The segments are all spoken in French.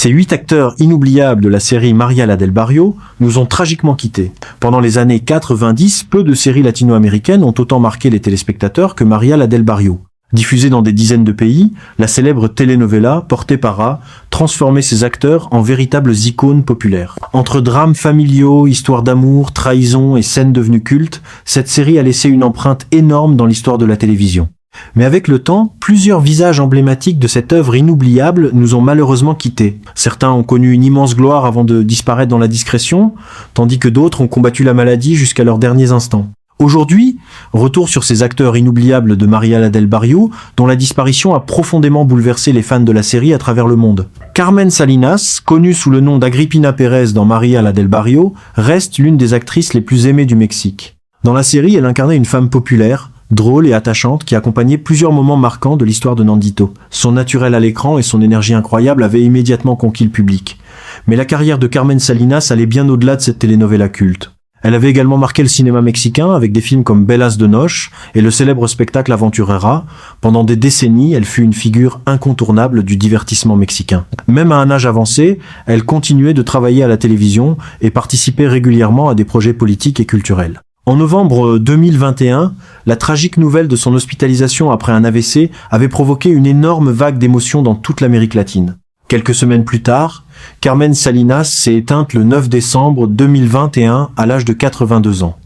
Ces 8 acteurs inoubliables de la série Mariala del Barrio nous ont tragiquement quittés. Pendant les années 90, peu de séries latino-américaines ont autant marqué les téléspectateurs que Mariala del Barrio. Diffusée dans des dizaines de pays, la célèbre telenovela, portée par A, transformait ses acteurs en véritables icônes populaires. Entre drames familiaux, histoires d'amour, trahison et scènes devenues cultes, cette série a laissé une empreinte énorme dans l'histoire de la télévision. Mais avec le temps, plusieurs visages emblématiques de cette œuvre inoubliable nous ont malheureusement quittés. Certains ont connu une immense gloire avant de disparaître dans la discrétion, tandis que d'autres ont combattu la maladie jusqu'à leurs derniers instants. Aujourd'hui, retour sur ces acteurs inoubliables de Mariala del Barrio, dont la disparition a profondément bouleversé les fans de la série à travers le monde. Carmen Salinas, connue sous le nom d'Agripina Pérez dans Mariala del Barrio, reste l'une des actrices les plus aimées du Mexique. Dans la série, elle incarnait une femme populaire, drôle et attachante qui accompagnait plusieurs moments marquants de l'histoire de Nandito. Son naturel à l'écran et son énergie incroyable avaient immédiatement conquis le public. Mais la carrière de Carmen Salinas allait bien au-delà de cette telenovela culte. Elle avait également marqué le cinéma mexicain avec des films comme Bellas de Noche et le célèbre spectacle Aventurera. Pendant des décennies, elle fut une figure incontournable du divertissement mexicain. Même à un âge avancé, elle continuait de travailler à la télévision et participait régulièrement à des projets politiques et culturels. En novembre 2021, la tragique nouvelle de son hospitalisation après un AVC avait provoqué une énorme vague d'émotions dans toute l'Amérique latine. Quelques semaines plus tard, Carmen Salinas s'est éteinte le 9 décembre 2021 à l'âge de 82 ans.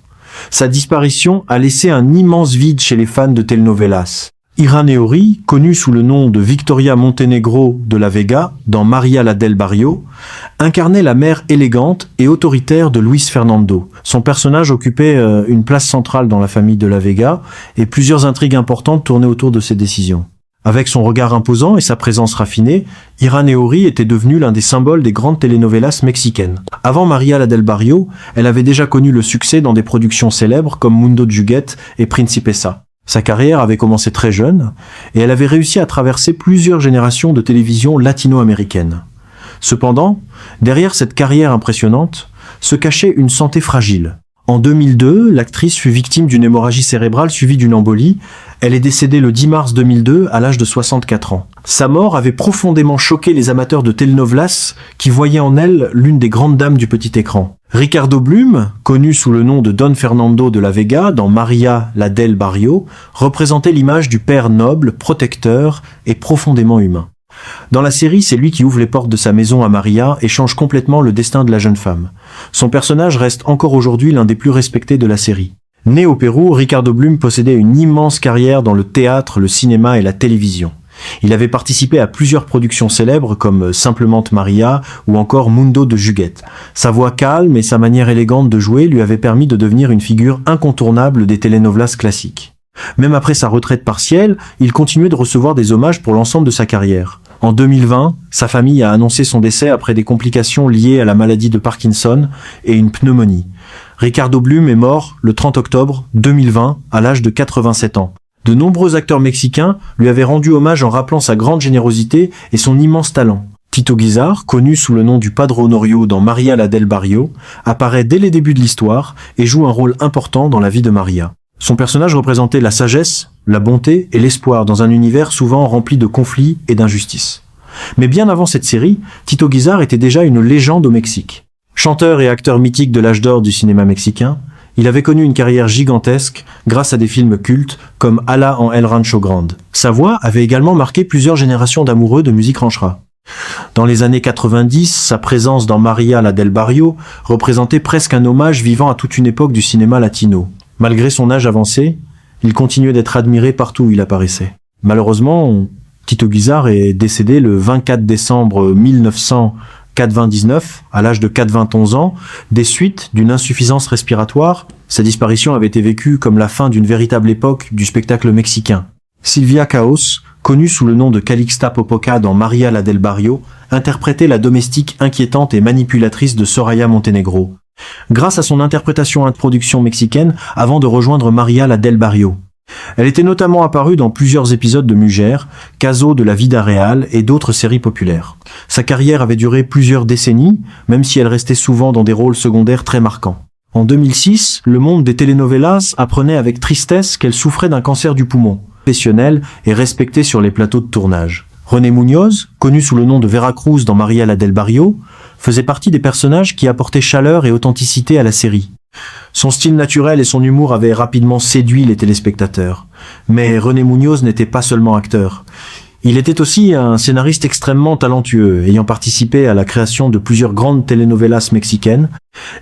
Sa disparition a laissé un immense vide chez les fans de telenovelas. Ira Neori, connue sous le nom de Victoria Montenegro de la Vega dans Mariala del Barrio, incarnait la mère élégante et autoritaire de Luis Fernando. Son personnage occupait une place centrale dans la famille de la Vega et plusieurs intrigues importantes tournaient autour de ses décisions. Avec son regard imposant et sa présence raffinée, Ira Neori était devenue l'un des symboles des grandes telenovelas mexicaines. Avant Mariala del Barrio, elle avait déjà connu le succès dans des productions célèbres comme Mundo de Juguete et Principessa. Sa carrière avait commencé très jeune et elle avait réussi à traverser plusieurs générations de télévision latino-américaine. Cependant, derrière cette carrière impressionnante, se cachait une santé fragile. En 2002, l'actrice fut victime d'une hémorragie cérébrale suivie d'une embolie. Elle est décédée le 10 mars 2002 à l'âge de 64 ans. Sa mort avait profondément choqué les amateurs de telenovelas qui voyaient en elle l'une des grandes dames du petit écran. Ricardo Blum, connu sous le nom de Don Fernando de la Vega dans Mariala del Barrio, représentait l'image du père noble, protecteur et profondément humain. Dans la série, c'est lui qui ouvre les portes de sa maison à Maria et change complètement le destin de la jeune femme. Son personnage reste encore aujourd'hui l'un des plus respectés de la série. Né au Pérou, Ricardo Blum possédait une immense carrière dans le théâtre, le cinéma et la télévision. Il avait participé à plusieurs productions célèbres comme Simplement Maria ou encore Mundo de Juguete. Sa voix calme et sa manière élégante de jouer lui avaient permis de devenir une figure incontournable des telenovelas classiques. Même après sa retraite partielle, il continuait de recevoir des hommages pour l'ensemble de sa carrière. En 2020, sa famille a annoncé son décès après des complications liées à la maladie de Parkinson et une pneumonie. Ricardo Blum est mort le 30 octobre 2020 à l'âge de 87 ans. De nombreux acteurs mexicains lui avaient rendu hommage en rappelant sa grande générosité et son immense talent. Tito Guizar, connu sous le nom du Padre Honorio dans Mariala del Barrio, apparaît dès les débuts de l'histoire et joue un rôle important dans la vie de Maria. Son personnage représentait la sagesse, la bonté et l'espoir dans un univers souvent rempli de conflits et d'injustices. Mais bien avant cette série, Tito Guizar était déjà une légende au Mexique. Chanteur et acteur mythique de l'âge d'or du cinéma mexicain, il avait connu une carrière gigantesque grâce à des films cultes comme Ala en El Rancho Grande. Sa voix avait également marqué plusieurs générations d'amoureux de musique ranchera. Dans les années 90, sa présence dans Mariala del Barrio représentait presque un hommage vivant à toute une époque du cinéma latino. Malgré son âge avancé, il continuait d'être admiré partout où il apparaissait. Malheureusement, Tito Guizar est décédé le 24 décembre 1999, à l'âge de 91 ans, des suites d'une insuffisance respiratoire. Sa disparition avait été vécue comme la fin d'une véritable époque du spectacle mexicain. Silvia Caos, connue sous le nom de Calixta Popoca dans Mariala del Barrio, interprétait la domestique inquiétante et manipulatrice de Soraya Montenegro. Grâce à son interprétation en production mexicaine avant de rejoindre Mariala del Barrio. Elle était notamment apparue dans plusieurs épisodes de Mugère, Caso de la Vida Real et d'autres séries populaires. Sa carrière avait duré plusieurs décennies, même si elle restait souvent dans des rôles secondaires très marquants. En 2006, le monde des telenovelas apprenait avec tristesse qu'elle souffrait d'un cancer du poumon, professionnel et respectée sur les plateaux de tournage. René Muñoz, connu sous le nom de Veracruz dans María la del Barrio, faisait partie des personnages qui apportaient chaleur et authenticité à la série. Son style naturel et son humour avaient rapidement séduit les téléspectateurs. Mais René Muñoz n'était pas seulement acteur. Il était aussi un scénariste extrêmement talentueux, ayant participé à la création de plusieurs grandes telenovelas mexicaines.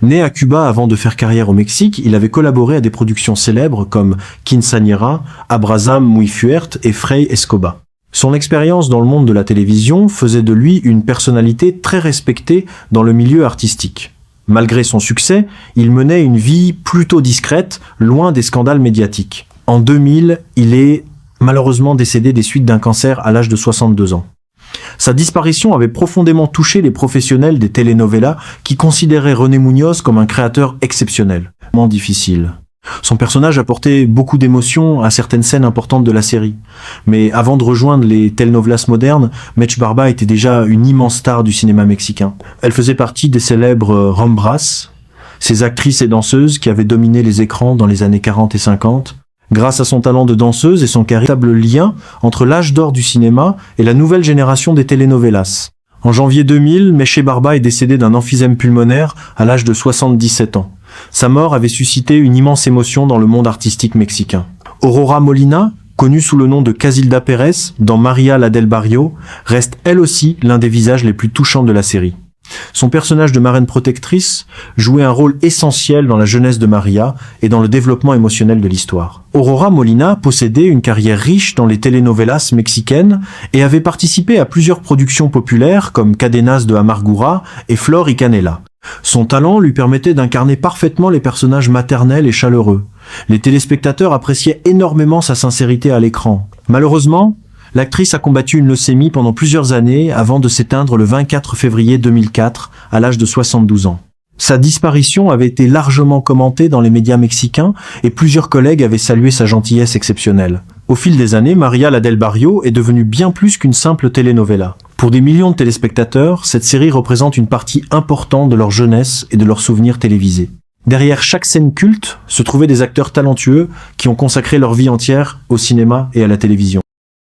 Né à Cuba avant de faire carrière au Mexique, il avait collaboré à des productions célèbres comme Quinceañera, Abrazam muy fuerte et Frei Escoba. Son expérience dans le monde de la télévision faisait de lui une personnalité très respectée dans le milieu artistique. Malgré son succès, il menait une vie plutôt discrète, loin des scandales médiatiques. En 2000, il est malheureusement décédé des suites d'un cancer à l'âge de 62 ans. Sa disparition avait profondément touché les professionnels des telenovelas qui considéraient René Muñoz comme un créateur exceptionnel. Difficile. Son personnage apportait beaucoup d'émotions à certaines scènes importantes de la série. Mais avant de rejoindre les telenovelas modernes, Mech Barba était déjà une immense star du cinéma mexicain. Elle faisait partie des célèbres Rambras, ces actrices et danseuses qui avaient dominé les écrans dans les années 40 et 50. Grâce à son talent de danseuse et son véritable lien entre l'âge d'or du cinéma et la nouvelle génération des telenovelas. En janvier 2000, Meche Barba est décédé d'un emphysème pulmonaire à l'âge de 77 ans. Sa mort avait suscité une immense émotion dans le monde artistique mexicain. Aurora Molina, connue sous le nom de Casilda Pérez dans María la del Barrio, reste elle aussi l'un des visages les plus touchants de la série. Son personnage de marraine protectrice jouait un rôle essentiel dans la jeunesse de María et dans le développement émotionnel de l'histoire. Aurora Molina possédait une carrière riche dans les telenovelas mexicaines et avait participé à plusieurs productions populaires comme Cadenas de Amargura et Flor y Canela. Son talent lui permettait d'incarner parfaitement les personnages maternels et chaleureux. Les téléspectateurs appréciaient énormément sa sincérité à l'écran. Malheureusement, l'actrice a combattu une leucémie pendant plusieurs années avant de s'éteindre le 24 février 2004 à l'âge de 72 ans. Sa disparition avait été largement commentée dans les médias mexicains et plusieurs collègues avaient salué sa gentillesse exceptionnelle. Au fil des années, María la del Barrio est devenue bien plus qu'une simple telenovela. Pour des millions de téléspectateurs, cette série représente une partie importante de leur jeunesse et de leurs souvenirs télévisés. Derrière chaque scène culte se trouvaient des acteurs talentueux qui ont consacré leur vie entière au cinéma et à la télévision.